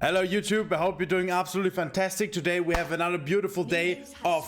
Hello YouTube, I hope you're doing absolutely fantastic. Today we have another beautiful day of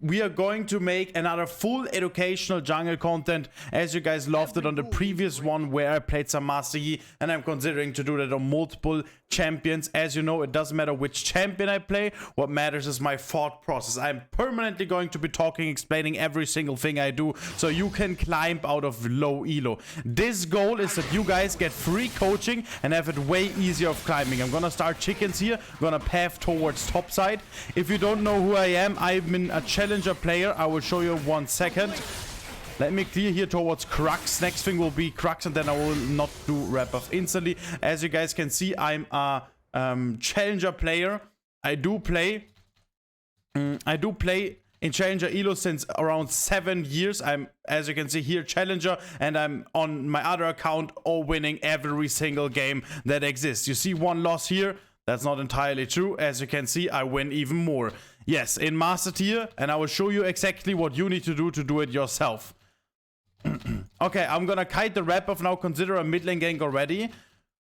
we are going to make another full educational jungle content, as you guys loved it on the previous one where I played some Master Yi, and I'm considering to do that on multiple champions. As you know, it doesn't matter which champion I play, what matters is my thought process. I'm permanently going to be talking, explaining every single thing I do, so you can climb out of low elo. This goal is that you guys get free coaching and have it way easier of climbing. I'm gonna start chickens here, I'm gonna path towards top side. If you don't know who I am, I'm a challenger player. I will show you in 1 second. Let me clear here towards Crux. Next thing will be Crux, and then I will not do wrap up instantly. As you guys can see, I'm a challenger player. I do play in challenger elo since around 7 years. I'm, as you can see here, challenger, and I'm on my other account all winning every single game that exists. You see one loss here. That's not entirely true. As you can see, I win even more. Yes, in Master Tier, and I will show you exactly what you need to do it yourself. Okay, I'm gonna kite the wrap-off now. Consider a mid lane gank already.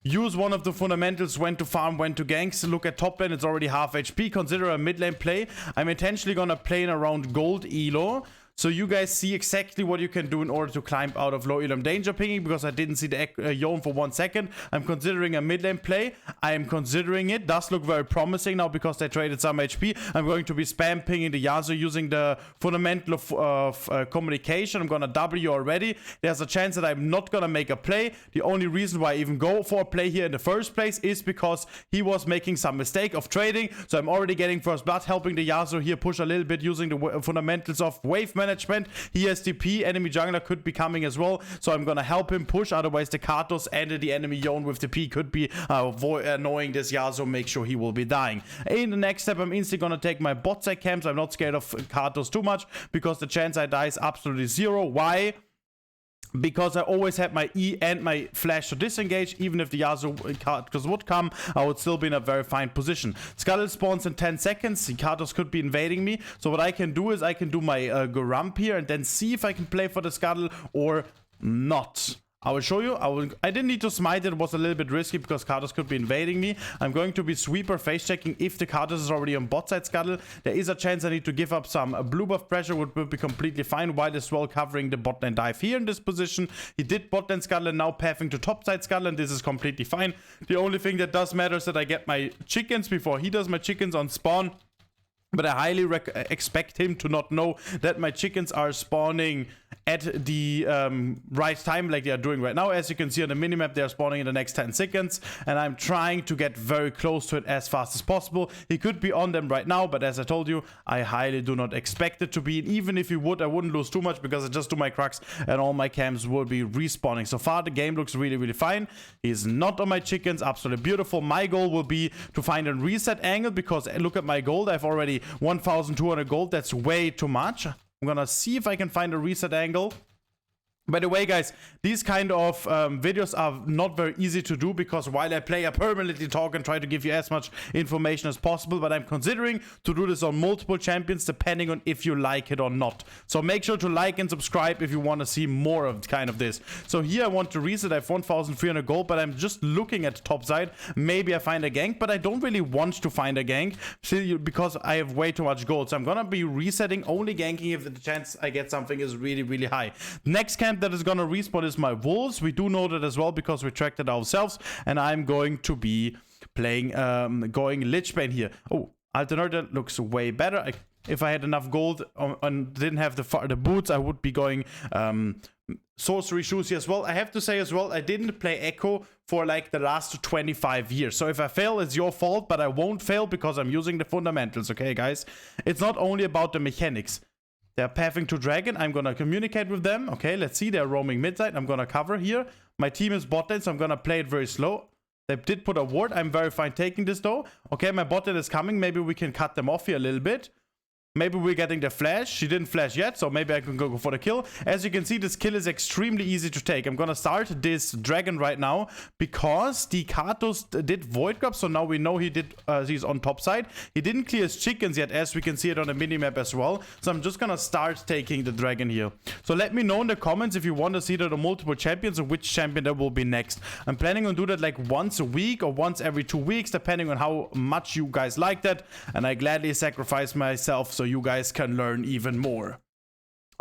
Use one of the fundamentals, when to farm, when to ganks. Look at top lane, it's already half HP. Consider a mid lane play. I'm intentionally gonna play in around gold elo, so you guys see exactly what you can do in order to climb out of low elo. I'm danger pinging because I didn't see the Yone for 1 second. I'm considering a mid lane play. I am considering it. Does look very promising now because they traded some HP. I'm going to be spam pinging the Yasuo using the fundamental of communication. I'm gonna W already. There's a chance that I'm not gonna make a play. The only reason why I even go for a play here in the first place is because he was making some mistake of trading. So I'm already getting first blood, helping the Yasuo here push a little bit using the fundamentals of wave management. He has TP, enemy jungler could be coming as well, so I'm gonna help him push. Otherwise the Katos and the enemy Yone with TP could be annoying this Yasuo, make sure he will be dying. In the next step, I'm instantly gonna take my bot side camps. I'm not scared of Katos too much because the chance I die is absolutely zero. Why? Because I always had my E and my flash to disengage. Even if the Yasuo would come, I would still be in a very fine position. Scuttle spawns in 10 seconds. The Katos could be invading me. So what I can do is I can do my Garump here and then see if I can play for the Scuttle or not. I will show you. I didn't need to smite. It was a little bit risky because Katos could be invading me. I'm going to be sweeper face checking if the Katos is already on bot side Scuttle. There is a chance I need to give up some blue buff pressure, would be completely fine, while as well covering the bot lane dive here in this position. He did bot lane Scuttle and now pathing to top side Scuttle, and this is completely fine. The only thing that does matter is that I get my chickens before he does my chickens on spawn. But I highly expect him to not know that my chickens are spawning at the right time like they are doing right now. As you can see on the minimap, they are spawning in the next 10 seconds. And I'm trying to get very close to it as fast as possible. He could be on them right now, but as I told you, I highly do not expect it to be. And even if he would, I wouldn't lose too much because I just do my Crux and all my camps will be respawning. So far, the game looks really, really fine. He's not on my chickens. Absolutely beautiful. My goal will be to find a reset angle because look at my gold. I've already 1,200 gold. That's way too much. I'm gonna see if I can find a reset angle. By the way, guys, these kind of videos are not very easy to do because while I play, I permanently talk and try to give you as much information as possible, but I'm considering to do this on multiple champions depending on if you like it or not. So make sure to like and subscribe if you want to see more of kind of this. So here I want to reset. I have 1,300 gold, but I'm just looking at the top side. Maybe I find a gank, but I don't really want to find a gank because I have way too much gold. So I'm gonna be resetting, only ganking if the chance I get something is really, really high. Next camp that is gonna respawn is my wolves. We do know that as well because we tracked it ourselves, and I'm going to be playing going Lich Bane here. Oh, Alternator looks way better. If I had enough gold and didn't have the boots, I would be going sorcery shoes here as well. I have to say as well, I didn't play Echo for like the last 25 years. So if I fail, it's your fault, but I won't fail because I'm using the fundamentals, okay guys? It's not only about the mechanics. They're pathing to dragon. I'm gonna communicate with them. Okay, let's see. They're roaming mid side. I'm gonna cover here. My team is bot lane, so I'm gonna play it very slow. They did put a ward. I'm very fine taking this though. Okay, my bot lane is coming. Maybe we can cut them off here a little bit. Maybe we're getting the flash. She didn't flash yet, so maybe I can go for the kill. As you can see, this kill is extremely easy to take. I'm gonna start this dragon right now because the Katos did void grab, so now we know he's on top side. He didn't clear his chickens yet, as we can see it on the minimap as well. So I'm just gonna start taking the dragon here. So let me know in the comments if you want to see the multiple champions and which champion that will be next. I'm planning on do that like once a week or once every 2 weeks, depending on how much you guys like that. And I gladly sacrifice myself so you guys can learn even more.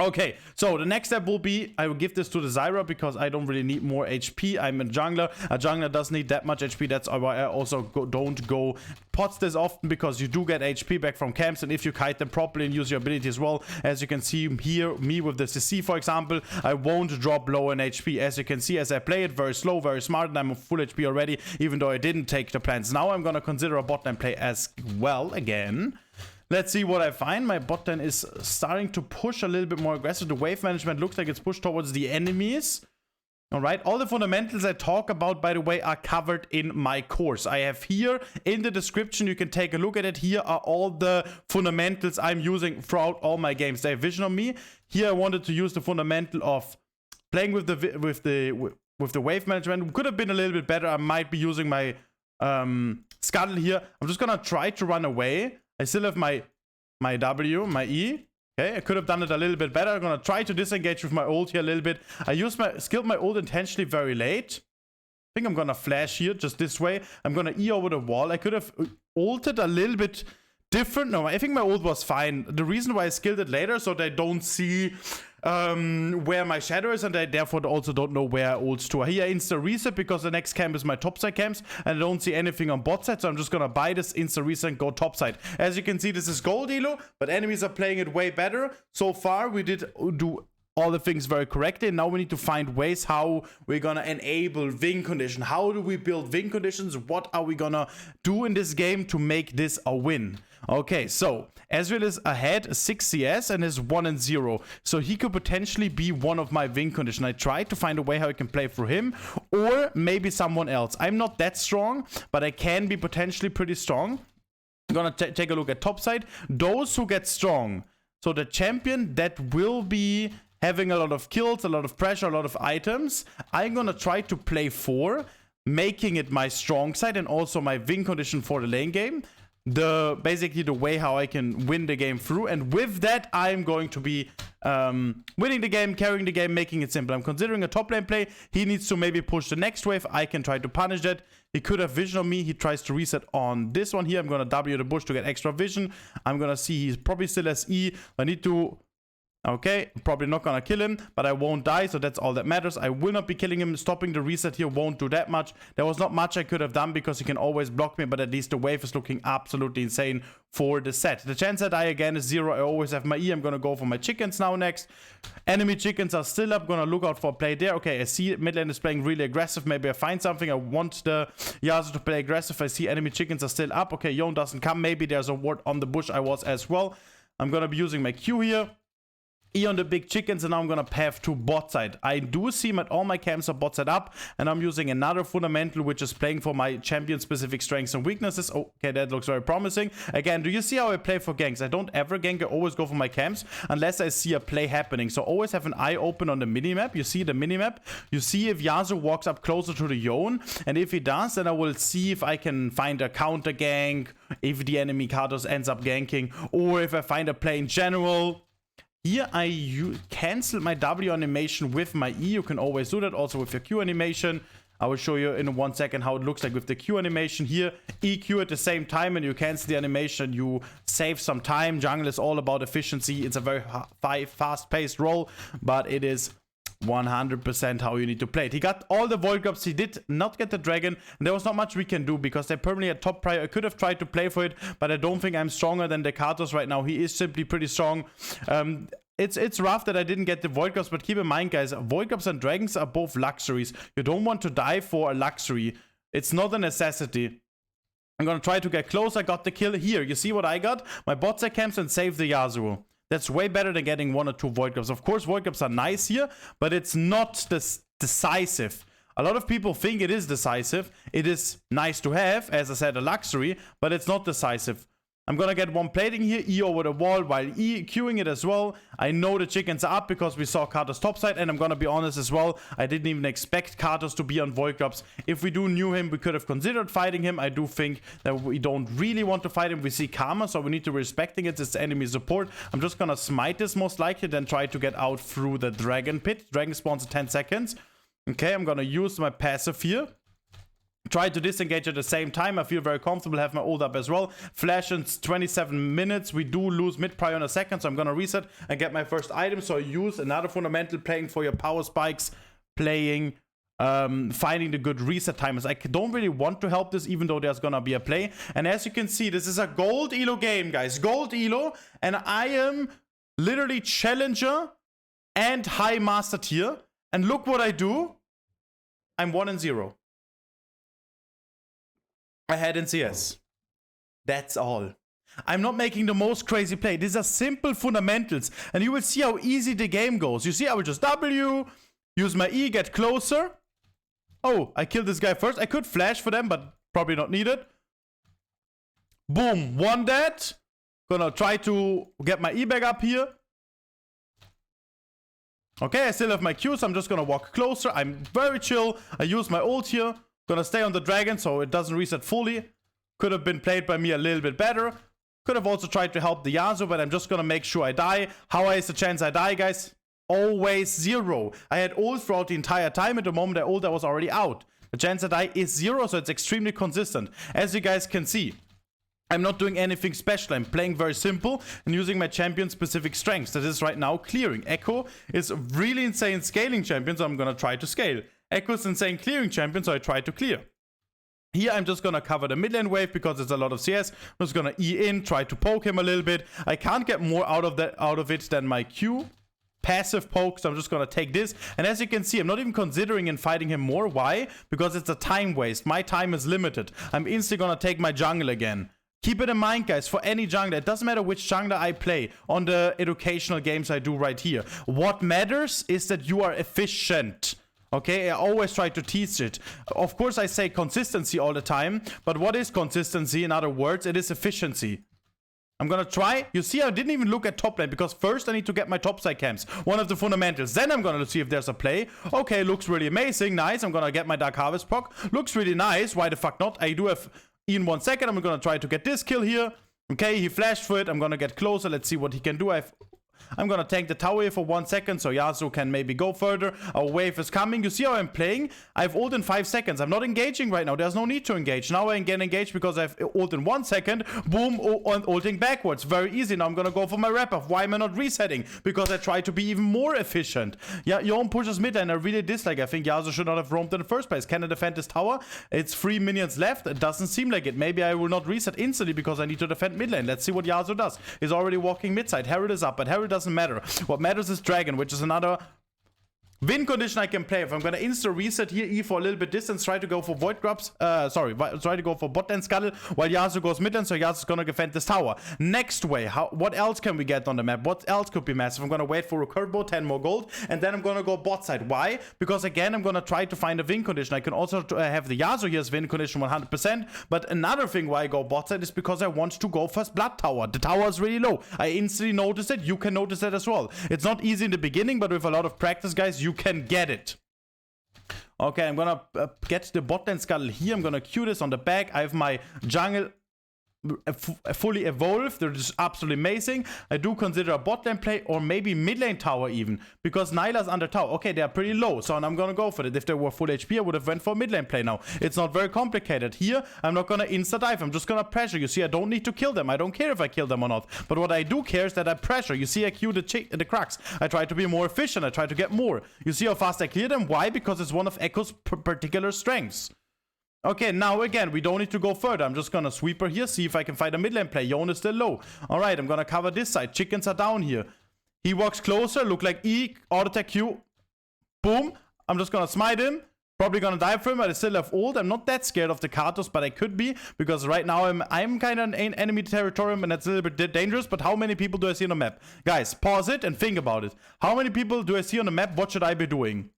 Okay, so the next step will be, I will give this to the Zyra because I don't really need more HP. I'm a jungler. A jungler doesn't need that much HP. That's why I also don't go pots this often, because you do get HP back from camps, and if you kite them properly and use your ability as well. As you can see here, me with the CC, for example, I won't drop low in HP. As you can see, as I play it very slow, very smart, and I'm full HP already, even though I didn't take the plants. Now I'm gonna consider a bot lane play as well again. Let's see what I find. My bot lane is starting to push a little bit more aggressive. The wave management looks like it's pushed towards the enemies. All right, all the fundamentals I talk about, by the way, are covered in my course. I have here in the description, you can take a look at it. Here are all the fundamentals I'm using throughout all my games. They have vision on me. Here I wanted to use the fundamental of playing with the wave management. Could have been a little bit better. I might be using my scuttle here. I'm just gonna try to run away. I still have my W, my E. Okay, I could have done it a little bit better. I'm gonna try to disengage with my ult here a little bit. I skilled my ult intentionally very late. I think I'm gonna flash here, just this way. I'm gonna E over the wall. I could have ulted a little bit different. No, I think my ult was fine. The reason why I skilled it later, so they don't see where my shadow is, and I therefore also don't know where ults to. Here insta reset because the next camp is my topside camps, and I don't see anything on bot side, so I'm just gonna buy this insta reset and go topside. As you can see, this is gold elo, but enemies are playing it way better. So far we did do all the things very correctly. Now we need to find ways how we're gonna enable win condition. How do we build win conditions? What are we gonna do in this game to make this a win? Okay, so Ezreal is ahead 6 CS and is 1-0, so he could potentially be one of my win condition. I tried to find a way how I can play for him, or maybe someone else. I'm not that strong, but I can be potentially pretty strong. I'm gonna take a look at top side. Those who get strong, so the champion that will be having a lot of kills, a lot of pressure, a lot of items, I'm gonna try to play for, making it my strong side and also my win condition for the lane game. Basically the way how I can win the game through, and with that I'm going to be winning the game, carrying the game, making it simple. I'm considering a top lane play. He needs to maybe push the next wave. I can try to punish that. He could have vision on me. He tries to reset on this one here. I'm gonna W the bush to get extra vision. I'm gonna see he's probably still has E. I need to Okay, probably not gonna kill him, but I won't die, so that's all that matters. I will not be killing him. Stopping the reset here won't do that much. There was not much I could have done because he can always block me, but at least the wave is looking absolutely insane for the set. The chance I die again is 0. I always have my E. I'm gonna go for my chickens now next. Enemy chickens are still up. Gonna look out for a play there. Okay, I see mid lane is playing really aggressive. Maybe I find something. I want the Yasuo to play aggressive. I see enemy chickens are still up. Okay, Yone doesn't come. Maybe there's a ward on the bush. I was as well. I'm gonna be using my Q here. E on the big chickens, and now I'm gonna path to bot side. I do see that all my camps are bot side up, and I'm using another fundamental which is playing for my champion specific strengths and weaknesses. Okay, that looks very promising. Again, do you see how I play for ganks? I don't ever gank. I always go for my camps unless I see a play happening. So always have an eye open on the minimap. You see the minimap. You see if Yasuo walks up closer to the Yone, and if he does, then I will see if I can find a counter gank, if the enemy Katos ends up ganking, or if I find a play in general. Here I cancel my W animation with my E. You can always do that also with your Q animation. I will show you in 1 second how it looks like with the Q animation. Here, EQ at the same time, and you cancel the animation. You save some time. Jungle is all about efficiency. It's a very fast-paced role, but it is 100% how you need to play it. He got all the void grubs. He did not get the dragon, and there was not much we can do because they permanently had top prior. I could have tried to play for it, but I don't think I'm stronger than the Katos right now. He is simply pretty strong. It's rough that I didn't get the void grubs, but keep in mind, guys, void grubs and dragons are both luxuries. You don't want to die for a luxury. It's not a necessity. I'm gonna try to get close. I got the kill here. You see what I got? My bot side camps and save the Yasuo. That's way better than getting 1 or 2 void grubs. Of course, void grubs are nice here, but it's not decisive. A lot of people think it is decisive. It is nice to have, as I said, a luxury, but it's not decisive. I'm gonna get one plating here, E over the wall while E queuing it as well. I know the chickens are up because we saw Katos topside, and I'm gonna be honest as well, I didn't even expect Katos to be on Void Grubs. If we do knew him, we could have considered fighting him. I do think that we don't really want to fight him. We see Karma, so we need to be respecting it. It's enemy support. I'm just gonna smite this most likely, then try to get out through the dragon pit. Dragon spawns in 10 seconds. Okay, I'm gonna use my passive here. Try to disengage at the same time. I feel very comfortable, have my ult up as well. Flash in 27 minutes. We do lose mid prio in a second, so I'm gonna reset and get my first item. So I use another fundamental, playing for your power spikes, playing, finding the good reset timers. I don't really want to help this, even though there's gonna be a play. And as you can see, this is a gold elo game, guys. Gold elo, and I am literally challenger and high master tier. And look what I do. I'm 1-0. Ahead in CS. That's all. I'm not making the most crazy play. These are simple fundamentals. And you will see how easy the game goes. You see, I will just W, use my E, get closer. Oh, I killed this guy first. I could flash for them, but probably not needed. Boom, one dead. Gonna try to get my E back up here. Okay, I still have my Q, so I'm just gonna walk closer. I'm very chill. I use my ult here. Gonna stay on the dragon so it doesn't reset fully. Could have been played by me a little bit better. Could have also tried to help the Yasuo, but I'm just gonna make sure I die. How high is the chance I die, guys? Always 0. I had ult throughout the entire time. At the moment I ult, I was already out. The chance I die is 0, so it's extremely consistent. As you guys can see, I'm not doing anything special. I'm playing very simple and using my champion-specific strengths. That is right now clearing. Echo is really insane scaling champion, so I'm gonna try to scale. Echo's insane clearing champion, so I try to clear. Here, I'm just gonna cover the mid lane wave because it's a lot of CS. I'm just gonna E in, try to poke him a little bit. I can't get more out of it than my Q. Passive poke, so I'm just gonna take this. And as you can see, I'm not even considering in fighting him more. Why? Because it's a time waste. My time is limited. I'm instantly gonna take my jungle again. Keep it in mind, guys, for any jungler, it doesn't matter which jungler I play on the educational games I do right here. What matters is that you are efficient. Okay, I always try to teach it. Of course, I say consistency all the time, but what is consistency? In other words, it is efficiency. I'm gonna try. You see, I didn't even look at top lane because first I need to get my topside camps. One of the fundamentals. Then I'm gonna see if there's a play. Okay, looks really amazing. Nice. I'm gonna get my Dark Harvest proc. Looks really nice. Why the fuck not? I do have in 1 second. I'm gonna try to get this kill here. Okay, he flashed for it. I'm gonna get closer. Let's see what he can do. I'm gonna tank the tower here for 1 second so Yasuo can maybe go further. Our wave is coming. You see how I'm playing? I have ult in 5 seconds. I'm not engaging right now. There's no need to engage. Now I can engage because I have ult in 1 second. Boom, ulting backwards. Very easy. Now I'm gonna go for my wrap up. Why am I not resetting? Because I try to be even more efficient. Yeah, Yone pushes mid and I really dislike. I think Yasuo should not have roamed in the first place. Can I defend this tower? It's 3 minions left. It doesn't seem like it. Maybe I will not reset instantly because I need to defend mid lane. Let's see what Yasuo does. He's already walking mid side. Herald is up, but Herald doesn't matter. What matters is Dragon, which is another win condition I can play. If I'm gonna insta reset here, E for a little bit distance, try to go for Void Grubs, try to go for bot lane Scuttle, while Yasuo goes mid lane, so Yasuo's gonna defend this tower. Next way, what else can we get on the map? What else could be massive? I'm gonna wait for a Curbo, 10 more gold, and then I'm gonna go bot side. Why? Because again, I'm gonna try to find a win condition. I can also have the Yasuo here as win condition 100%, but another thing why I go bot side is because I want to go first blood tower. The tower is really low. I instantly noticed it. You can notice that as well. It's not easy in the beginning, but with a lot of practice, guys, you can get it. Okay, I'm gonna get the bot lane Scuttle here. I'm gonna queue this on the back. I have my jungle fully evolved. That is absolutely amazing. I do consider a bot lane play or maybe mid lane tower even, because Nyla's under tower. Okay, they are pretty low, so I'm gonna go for it. If they were full HP, I would have went for mid lane play now. It's not very complicated. Here, I'm not gonna insta dive. I'm just gonna pressure. You see, I don't need to kill them. I don't care if I kill them or not. But what I do care is that I pressure. You see, I queue the crux. I try to be more efficient. I try to get more. You see how fast I clear them? Why? Because it's one of Echo's particular strengths. Okay, now again, we don't need to go further. I'm just gonna sweep her here, see if I can find a mid lane play. Yone is still low. Alright, I'm gonna cover this side. Chickens are down here. He walks closer, look like E, auto attack Q. Boom. I'm just gonna smite him. Probably gonna die for him, but I still have ult. I'm not that scared of the Katos, but I could be, because right now I'm kind of in enemy territory, and that's a little bit dangerous. But how many people do I see on the map? Guys, pause it and think about it. How many people do I see on the map? What should I be doing?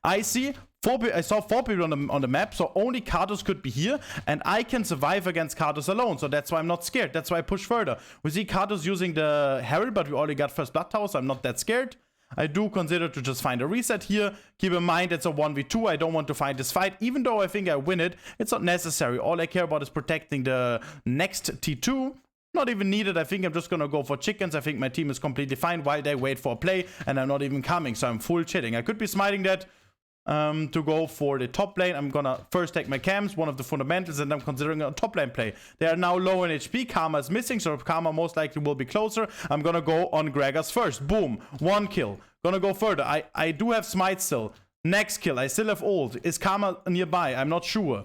I see I saw 4 people on the map, so only Karthus could be here, and I can survive against Karthus alone, so that's why I'm not scared. That's why I push further. We see Karthus using the Herald, but we already got first blood tower, so I'm not that scared. I do consider to just find a reset here. Keep in mind it's a 1v2. I don't want to fight this fight. Even though I think I win it, it's not necessary. All I care about is protecting the next T2. Not even needed. I think I'm just gonna go for chickens. I think my team is completely fine while they wait for a play, and I'm not even coming, so I'm full chilling. I could be smiting that to go for the top lane. I'm gonna first take my cams, one of the fundamentals, and I'm considering a top lane play. They are now low in HP. Karma is missing, so Karma most likely will be closer. I'm gonna go on Gregors first. Boom. 1 kill. Gonna go further. I do have smite still. Next kill. I still have ult. Is Karma nearby? I'm not sure.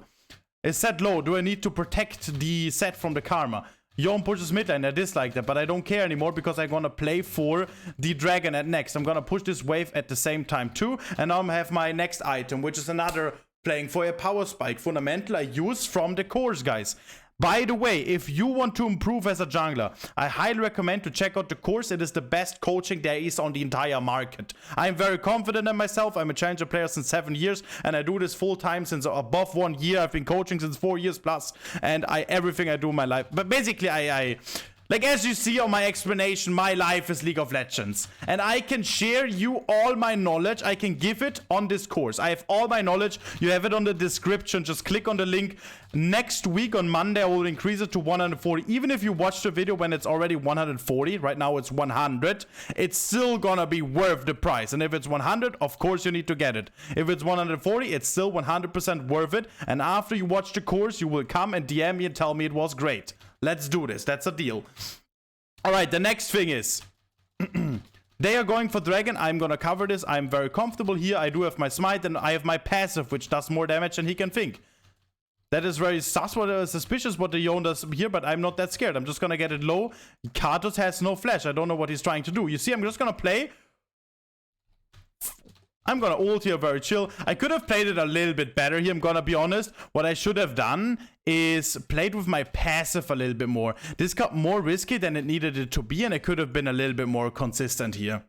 Is set low? Do I need to protect the set from the Karma? Yon pushes mid lane, I dislike that, but I don't care anymore because I'm gonna play for the dragon at next. I'm gonna push this wave at the same time too, and now I have my next item, which is another playing for a power spike fundamental I use from the course, guys. By the way, if you want to improve as a jungler, I highly recommend to check out the course. It is the best coaching there is on the entire market. I'm very confident in myself. I'm a challenger player since 7 years, and I do this full time since above 1 year. I've been coaching since 4 years plus, and everything I do in my life. But basically, like, as you see on my explanation, my life is League of Legends. And I can share you all my knowledge. I can give it on this course. I have all my knowledge. You have it on the description. Just click on the link. Next week on Monday, I will increase it to 140. Even if you watch the video when it's already 140, right now it's 100, it's still gonna be worth the price. And if it's 100, of course you need to get it. If it's 140, it's still 100% worth it. And after you watch the course, you will come and DM me and tell me it was great. Let's do this. That's a deal. Alright, the next thing is they are going for dragon. I'm gonna cover this. I'm very comfortable here. I do have my smite and I have my passive, which does more damage than he can think. That is very suspicious what the Yon does here, but I'm not that scared. I'm just gonna get it low. Karthus has no flash. I don't know what he's trying to do. You see, I'm just gonna play. I'm gonna ult here, very chill. I could have played it a little bit better here, I'm gonna be honest. What I should have done is played with my passive a little bit more. This got more risky than it needed it to be, and I could have been a little bit more consistent here.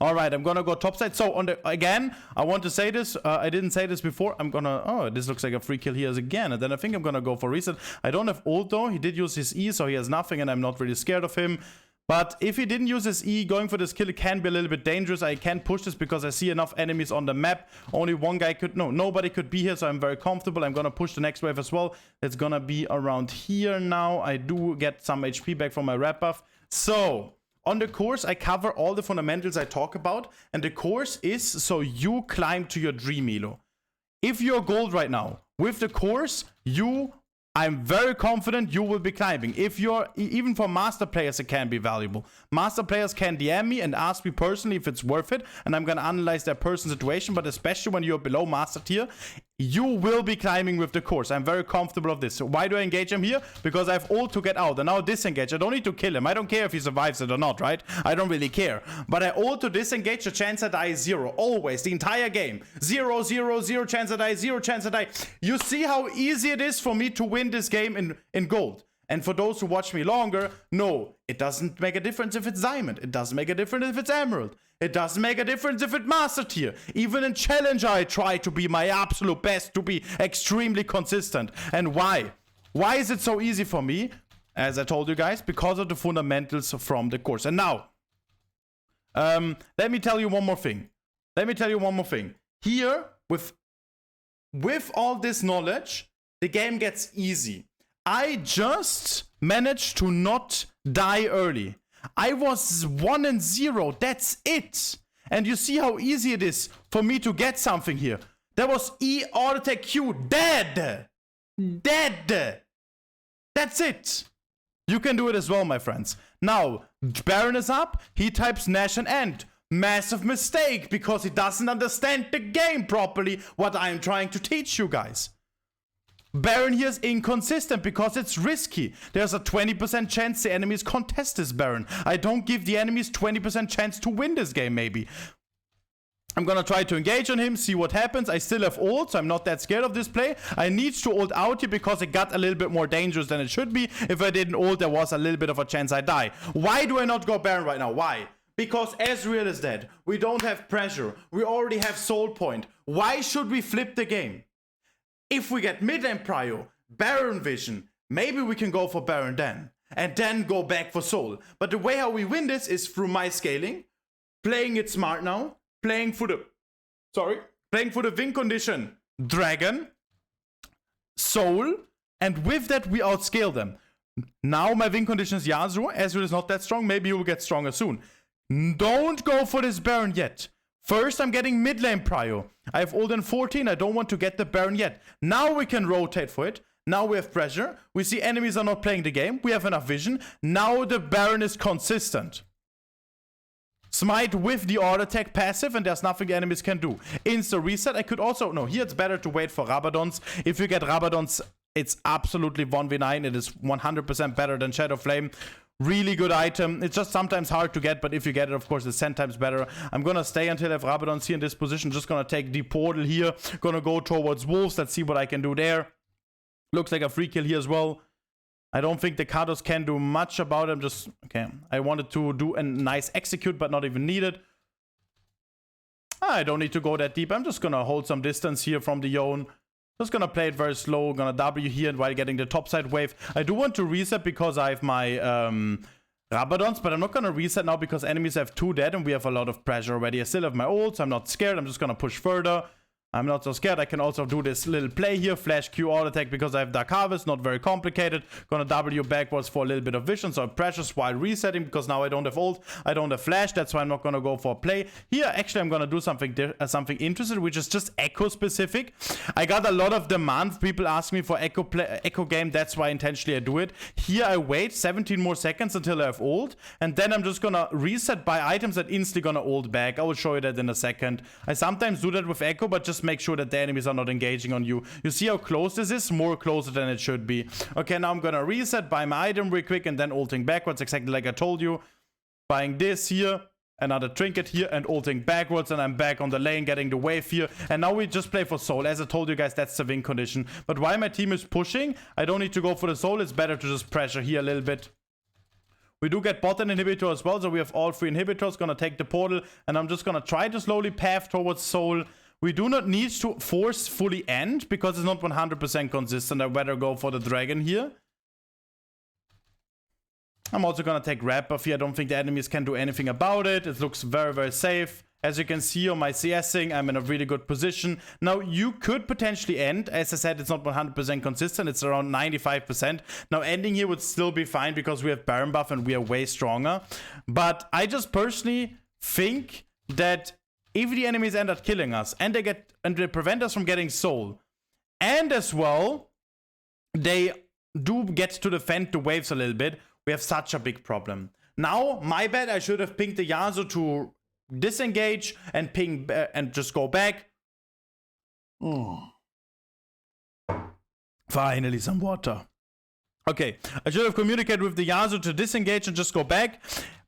Alright, I'm gonna go topside. So, again, I want to say this. I didn't say this before. I'm gonna... Oh, this looks like a free kill here again. And then I think I'm gonna go for reset. I don't have ult though. He did use his E, so he has nothing, and I'm not really scared of him. But if he didn't use his E, going for this kill, it can be a little bit dangerous. I can't push this because I see enough enemies on the map. Only one guy could... No, nobody could be here, so I'm very comfortable. I'm gonna push the next wave as well. It's gonna be around here now. I do get some HP back from my red buff. So, on the course, I cover all the fundamentals I talk about. And the course is so you climb to your dream elo. If you're gold right now, with the course, I'm very confident you will be climbing. If you're, even for master players, it can be valuable. Master players can DM me and ask me personally if it's worth it, and I'm gonna analyze their personal situation, but especially when you're below master tier, you will be climbing with the course. I'm very comfortable of this. So why do I engage him here? Because I have ult to get out, and now disengage. I don't need to kill him. I don't care if he survives it or not, right? I don't really care. But I ult to disengage, the chance I die is 0. Always, the entire game. 0, 0, 0 chance I die, 0 chance I die. You see how easy it is for me to win this game in gold. And for those who watch me longer, no, it doesn't make a difference if it's diamond. It doesn't make a difference if it's emerald. It doesn't make a difference if it's master tier. Even in challenger, I try to be my absolute best, to be extremely consistent. And why? Why is it so easy for me? As I told you guys, because of the fundamentals from the course. And now, let me tell you one more thing. Here, with all this knowledge, the game gets easy. I just managed to not die early. I was 1-0, that's it. And you see how easy it is for me to get something here. That was E auto attack Q, dead. That's it. You can do it as well, my friends. Now, Baron is up, he types Nash and End. Massive mistake, because he doesn't understand the game properly, what I'm trying to teach you guys. Baron here is inconsistent because it's risky. There's a 20% chance the enemies contest this Baron. I don't give the enemies 20% chance to win this game, maybe. I'm gonna try to engage on him, see what happens. I still have ult, so I'm not that scared of this play. I need to ult out here because it got a little bit more dangerous than it should be. If I didn't ult, there was a little bit of a chance I die. Why do I not go Baron right now? Why? Because Ezreal is dead. We don't have pressure. We already have soul point. Why should we flip the game? If we get mid lane prio, Baron vision, maybe we can go for Baron then. And then go back for soul. But the way how we win this is through my scaling. Playing it smart now. Playing for the win condition. Dragon. Soul. And with that we outscale them. Now my win condition is Yasuo. Ezreal is not that strong. Maybe he will get stronger soon. Don't go for this Baron yet. First, I'm getting mid lane prio. I have ult in 14. I don't want to get the Baron yet. Now we can rotate for it. Now we have pressure. We see enemies are not playing the game. We have enough vision. Now the Baron is consistent. Smite with the auto attack passive, and there's nothing the enemies can do. Insta reset. I could also... No, here it's better to wait for Rabadons. If you get Rabadons, it's absolutely 1v9. It is 100% better than Shadow Flame. Really good item. It's just sometimes hard to get, but if you get it, of course, it's 10 times better. I'm gonna stay until I have Rabadons here in this position. Just gonna take the portal here. Gonna go towards Wolves. Let's see what I can do there. Looks like a free kill here as well. I don't think the Kados can do much about him. Just, okay. I wanted to do a nice execute, but not even needed. I don't need to go that deep. I'm just gonna hold some distance here from the Yone. Just gonna play it very slow. Gonna W here while getting the topside wave. I do want to reset because I have my Rabadons, but I'm not gonna reset now because enemies have 2 dead and we have a lot of pressure already. I still have my ult, so I'm not scared. I'm just gonna push further. I'm not so scared. I can also do this little play here. Flash Q auto attack because I have Dark Harvest. Not very complicated. Gonna W backwards for a little bit of vision. So I'm precious while resetting because now I don't have ult. I don't have flash. That's why I'm not gonna go for a play. Here, actually, I'm gonna do something interesting, which is just Echo specific. I got a lot of demand. People ask me for Echo game. That's why intentionally I do it. Here, I wait 17 more seconds until I have ult. And then I'm just gonna reset by items that instantly gonna ult back. I will show you that in a second. I sometimes do that with Echo, but just make sure that the enemies are not engaging on you. You see how close this is? More closer than it should be. Okay, now I'm gonna reset, buy my item real quick, and then ulting backwards, exactly like I told you. Buying this here, another trinket here, and ulting backwards, and I'm back on the lane, getting the wave here. And now we just play for soul. As I told you guys, that's the win condition. But while my team is pushing, I don't need to go for the soul. It's better to just pressure here a little bit. We do get bot and inhibitor as well, so we have all 3 inhibitors. Gonna take the portal, and I'm just gonna try to slowly path towards soul. We do not need to forcefully end because it's not 100% consistent. I better go for the dragon here. I'm also gonna take red buff here. I don't think the enemies can do anything about it. It looks very, very safe. As you can see on my CSing, I'm in a really good position. Now, you could potentially end. As I said, it's not 100% consistent. It's around 95%. Now, ending here would still be fine because we have Baron buff and we are way stronger. But I just personally think that if the enemies end up killing us and they prevent us from getting soul, and as well they do get to defend the waves a little bit, we have such a big problem. Now, my bad, I should have pinged the Yasuo to disengage and ping and just go back. Finally, some water. Okay, I should have communicated with the Yasuo to disengage and just go back.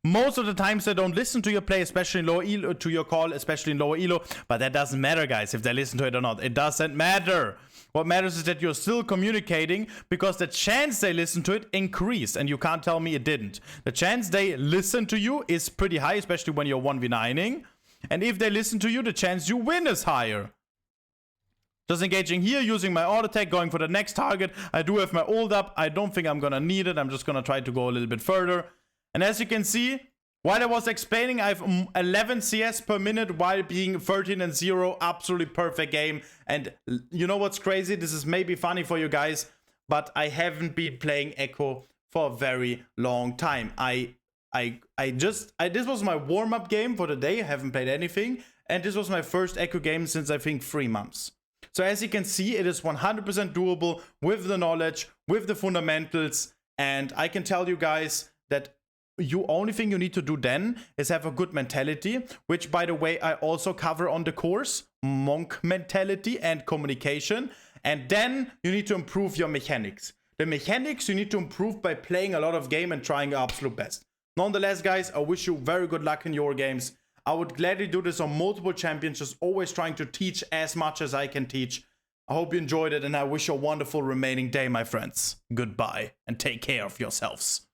Most of the times they don't listen to your play, especially in lower elo, to your call, especially in lower elo. But that doesn't matter, guys, if they listen to it or not. It doesn't matter. What matters is that you're still communicating because the chance they listen to it increased. And you can't tell me it didn't. The chance they listen to you is pretty high, especially when you're 1v9ing. And if they listen to you, the chance you win is higher. Just engaging here, using my auto attack, going for the next target. I do have my ult up. I don't think I'm gonna need it. I'm just gonna try to go a little bit further. And as you can see, while I was explaining, I have 11 CS per minute while being 13-0. Absolutely perfect game. And you know what's crazy? This is maybe funny for you guys, but I haven't been playing Echo for a very long time. This was my warm-up game for the day. I haven't played anything. And this was my first Echo game since I think 3 months. So as you can see, it is 100% doable with the knowledge, with the fundamentals. And I can tell you guys that only thing you need to do then is have a good mentality, which, by the way, I also cover on the course, monk mentality and communication. And then you need to improve your mechanics. The mechanics you need to improve by playing a lot of game and trying your absolute best. Nonetheless, guys, I wish you very good luck in your games. I would gladly do this on multiple champions, just always trying to teach as much as I can teach. I hope you enjoyed it, and I wish you a wonderful remaining day, my friends. Goodbye, and take care of yourselves.